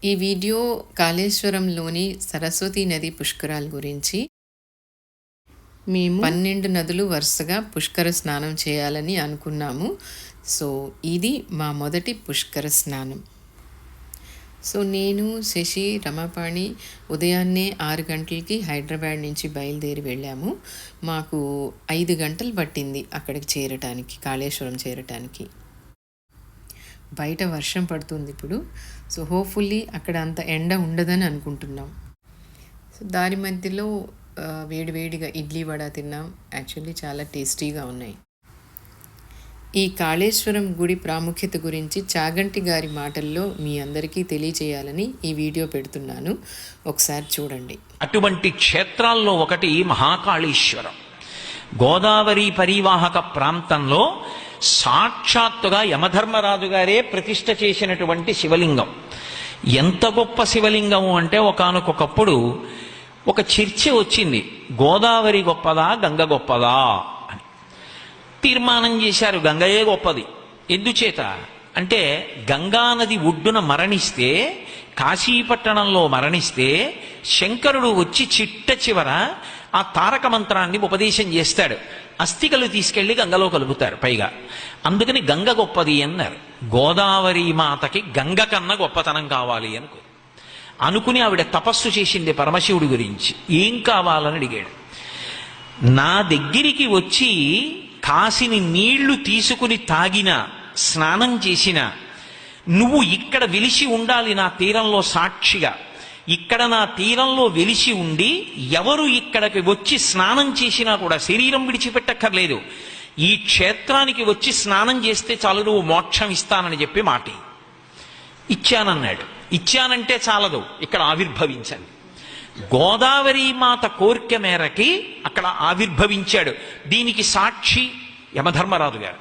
ఈ వీడియో కాళేశ్వరంలోని సరస్వతీ నది పుష్కరాల గురించి. మేము 12 నదులు వరుసగా పుష్కర స్నానం చేయాలని అనుకున్నాము. సో ఇది మా మొదటి పుష్కర స్నానం. సో నేను, శశి, రమాపాణి ఉదయాన్నే 6 గంటలకి హైదరాబాద్ నుంచి బయలుదేరి వెళ్ళాము. మాకు 5 గంటలు పట్టింది అక్కడికి చేరటానికి, కాళేశ్వరం చేరటానికి. బయట వర్షం పడుతుంది ఇప్పుడు. సో హోప్ఫుల్లీ అక్కడ అంత ఎండ ఉండదని అనుకుంటున్నాం. సో దారి మధ్యలో వేడివేడిగా ఇడ్లీ వడ తిన్నాం. యాక్చువల్లీ చాలా టేస్టీగా ఉన్నాయి. ఈ కాళేశ్వరం గుడి ప్రాముఖ్యత గురించి చాగంటి గారి మాటల్లో మీ అందరికీ తెలియచేయాలని ఈ వీడియో పెడుతున్నాను. ఒకసారి చూడండి. అటువంటి క్షేత్రాల్లో ఒకటి మహాకాళేశ్వరం. గోదావరి పరివాహక ప్రాంతంలో సాక్షాత్తుగా యమధర్మరాజు గారే ప్రతిష్ఠ చేసినటువంటి శివలింగం. ఎంత గొప్ప శివలింగము అంటే ఒకానొకప్పుడు ఒక చర్చ వచ్చింది, గోదావరి గొప్పదా గంగ గొప్పదా అని. తీర్మానం చేశారు గంగయే గొప్పది. ఎందుచేత అంటే గంగానది ఒడ్డున మరణిస్తే, కాశీపట్టణంలో మరణిస్తే శంకరుడు వచ్చి చిట్ట చివర ఆ తారక మంత్రాన్ని ఉపదేశం చేస్తాడు. అస్థికలు తీసుకెళ్లి గంగలో కలుపుతారు. పైగా అందుకని గంగ గొప్పది అన్నారు. గోదావరి మాతకి గంగ కన్నా గొప్పతనం కావాలి అనుకుని ఆవిడ తపస్సు చేసింది పరమశివుడి గురించి. ఏం కావాలని అడిగాడు. నా దగ్గరికి వచ్చి కాసిని నీళ్లు తీసుకుని తాగిన, స్నానం చేసిన, నువ్వు ఇక్కడ వెలిసి ఉండాలి నా తీరంలో సాక్షిగా. ఇక్కడ నా తీరంలో వెలిసి ఉండి ఎవరు ఇక్కడికి వచ్చి స్నానం చేసినా కూడా శరీరం విడిచిపెట్టక్కర్లేదు, ఈ క్షేత్రానికి వచ్చి స్నానం చేస్తే చాలు, నువ్వు మోక్షం ఇస్తానని చెప్పి మాట ఇచ్చానన్నాడు. ఇచ్చానంటే చాలదు, ఇక్కడ ఆవిర్భవించండి. గోదావరి మాత కోరిక మేరకి అక్కడ ఆవిర్భవించాడు. దీనికి సాక్షి యమధర్మరాజు గారు.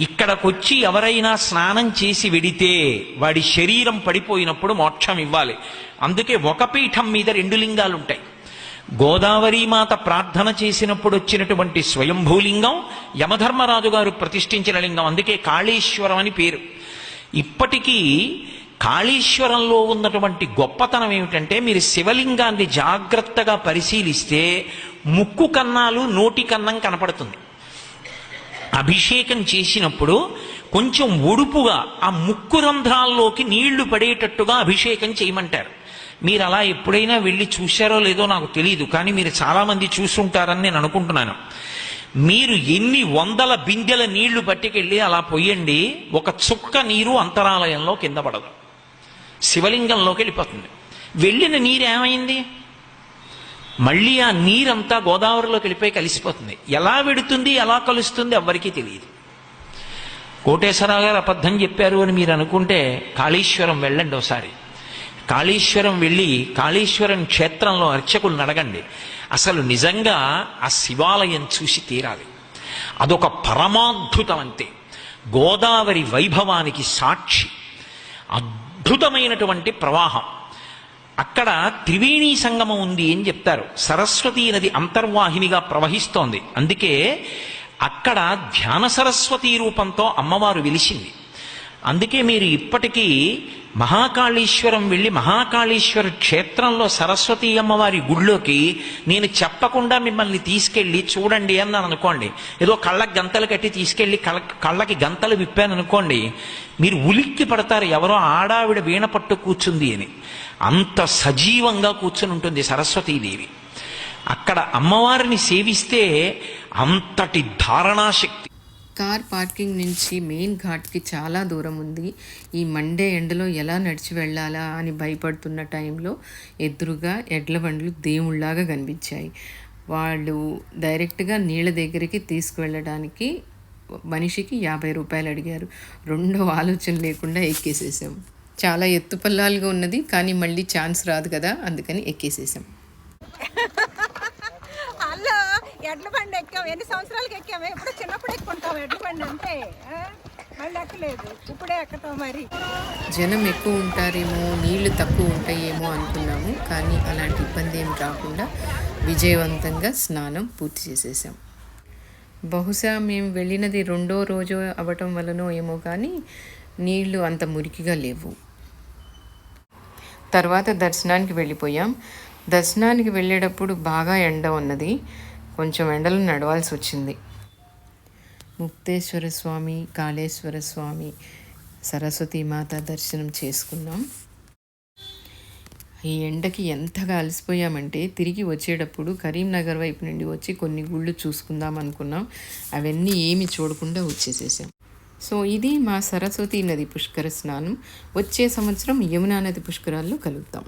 ఇక్కడకొచ్చి ఎవరైనా స్నానం చేసి వెడితే వాడి శరీరం పడిపోయినప్పుడు మోక్షం ఇవ్వాలి. అందుకే ఒక పీఠం మీద 2 లింగాలు ఉంటాయి. గోదావరి మాత ప్రార్థన చేసినప్పుడు వచ్చినటువంటి స్వయంభూలింగం, యమధర్మరాజు గారు ప్రతిష్ఠించిన లింగం. అందుకే కాళేశ్వరం అని పేరు. ఇప్పటికీ కాళేశ్వరంలో ఉన్నటువంటి గొప్పతనం ఏమిటంటే, మీరు శివలింగాన్ని జాగ్రత్తగా పరిశీలిస్తే ముక్కు కన్నాలు, నోటి కన్నం కనపడుతుంది. అభిషేకం చేసినప్పుడు కొంచెం ఒడుపుగా ఆ ముక్కు రంధ్రాల్లోకి నీళ్లు పడేటట్టుగా అభిషేకం చేయమంటారు. మీరు అలా ఎప్పుడైనా వెళ్ళి చూశారో లేదో నాకు తెలియదు, కానీ మీరు చాలామంది చూసుంటారని నేను అనుకుంటున్నాను. మీరు ఎన్ని వందల బిందెల నీళ్లు పట్టుకెళ్ళి అలా పొయ్యండి, ఒక చుక్క నీరు అంతరాలయంలో కింద పడదు, శివలింగంలోకి వెళ్ళిపోతుంది. వెళ్ళిన నీరు ఏమైంది? మళ్ళీ ఆ నీరంతా గోదావరిలోకి వెళ్ళిపోయి కలిసిపోతుంది. ఎలా వెడుతుంది, ఎలా కలుస్తుంది ఎవ్వరికీ తెలియదు. కోటేశ్వరరావు గారు అబద్ధం చెప్పారు అని మీరు అనుకుంటే కాళేశ్వరం వెళ్ళండి ఒకసారి. కాళేశ్వరం వెళ్ళి కాళేశ్వరం క్షేత్రంలో అర్చకులను అడగండి. అసలు నిజంగా ఆ శివాలయం చూసి తీరాలి. అదొక పరమాద్భుతం. అంతే, గోదావరి వైభవానికి సాక్షి. అద్భుతమైనటువంటి ప్రవాహం. అక్కడ త్రివేణీ సంగమం ఉంది అని చెప్తారు. సరస్వతీ నది అంతర్వాహినిగా ప్రవహిస్తోంది. అందుకే అక్కడ ధ్యాన సరస్వతీ రూపంతో అమ్మవారు వెలిసింది. అందుకే మీరు ఇప్పటికీ మహాకాళేశ్వరం వెళ్ళి మహాకాళేశ్వర క్షేత్రంలో సరస్వతీ అమ్మవారి గుడిలోకి నేను చెప్పకుండా మిమ్మల్ని తీసుకెళ్ళి చూడండి అన్నాను అనుకోండి, ఏదో కళ్ళకి గంతలు కట్టి తీసుకెళ్ళి కళ్ళకి గంతలు విప్పాను అనుకోండి, మీరు ఉలిక్కి పడతారు, ఎవరో ఆడావిడ వీణ పట్టు కూర్చుంది అని. అంత సజీవంగా కూర్చుని ఉంటుంది సరస్వతీదేవి. అక్కడ అమ్మవారిని సేవిస్తే అంతటి ధారణాశక్తి. కార్ పార్కింగ్ నుంచి మెయిన్ ఘాట్కి చాలా దూరం ఉంది. ఈ మండే ఎండలో ఎలా నడిచి వెళ్ళాలా అని భయపడుతున్న టైంలో ఎదురుగా ఎడ్ల బండ్లు దేవుళ్లాగా కనిపించాయి. వాళ్ళు డైరెక్ట్గా నీళ్ళ దగ్గరికి తీసుకువెళ్ళడానికి మనిషికి 50 రూపాయలు అడిగారు. రెండో ఆలోచన లేకుండా ఎక్కేసేసాం. చాలా ఎత్తుపల్లాలుగా ఉన్నది, కానీ మళ్ళీ ఛాన్స్ రాదు కదా, అందుకని ఎక్కేసేసాం. ఎడ్ల బండి ఎక్కాం, ఎన్ని సంవత్సరాలకి ఎక్కాము, ఎప్పుడు చిన్నప్పుడు ఎక్కుంటాం ఎడ్ల బండి అంటే, మళ్ళీ ఎక్కలేదు, ఇప్పుడే ఎక్కటం. మరి జనం ఎక్కువ ఉంటారేమో, నీళ్లు తక్కువ ఉంటాయేమో అనుకున్నాము, కానీ అలాంటి ఇబ్బంది ఏం రాకుండా విజయవంతంగా స్నానం పూర్తి చేసేసాం. బహుశా మేము వెళ్ళినది 2వ రోజు అవ్వటం వలనో ఏమో కానీ నీళ్లు అంత మురికిగా లేవు. తర్వాత దర్శనానికి వెళ్ళిపోయాం. దర్శనానికి వెళ్ళేటప్పుడు బాగా ఎండ ఉన్నది, కొంచెం ఎండలో నడవాల్సి వచ్చింది. ముక్తేశ్వర స్వామి, కాళేశ్వర స్వామి, సరస్వతీ మాత దర్శనం చేసుకున్నాం. ఈ ఎండకి ఎంతగా అలసిపోయామంటే తిరిగి వచ్చేటప్పుడు కరీంనగర్ వైపు నుండి వచ్చి కొన్ని గుళ్ళు చూసుకుందాం అనుకున్నాం. అవన్నీ ఏమి చూడకుండా వచ్చేసేసాం. సో ఇది మా సరస్వతీ నది పుష్కర స్నానం. వచ్చే సంవత్సరం యమునా నది పుష్కరాల్లో కలుద్దాం.